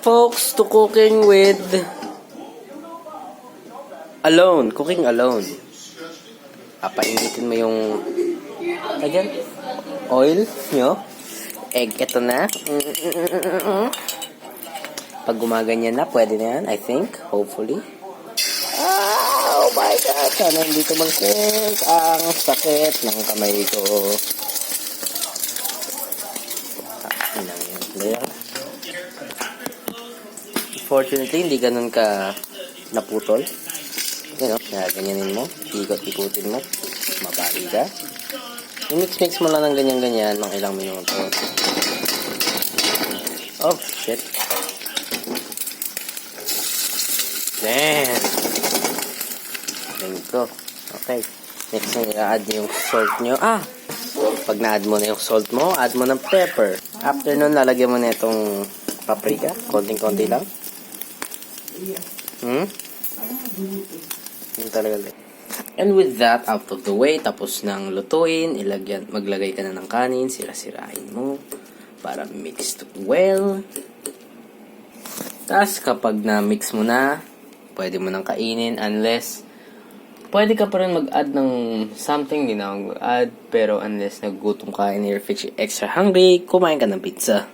Folks, to cooking with cooking alone. Papainitin mo yung ayan, oil nyo. Egg, ito na. Pag gumaganyan na, pwede na yan, I think, hopefully. Oh my God, sana hindi tumalsik. Ang sakit ng kamay ko. Fortunately, hindi ganun ka naputol. You know, ganyanin mo. Ikot-ikutin mo. Mabali ka. I-mix-mix mo lang ng ganyan-ganyan ng ilang minuto. Oh, shit. Damn. Ganito. Okay. Next na i-add nyo yung salt nyo. Pag na-add mo na yung salt mo, add mo ng pepper. After nun, lalagyan mo na itong paprika. Konting-konti lang. Yun talaga. And with that out of the way, tapos nang lutuin, maglagay ka na ng kanin, sira-sirain mo para mixed well. Tapos kapag na-mix mo na, pwede mo nang kainin unless pwede ka pa rin mag-add ng something, din ako mag-add, pero unless nagugutom ka and you're extra hungry, kumain ka ng pizza.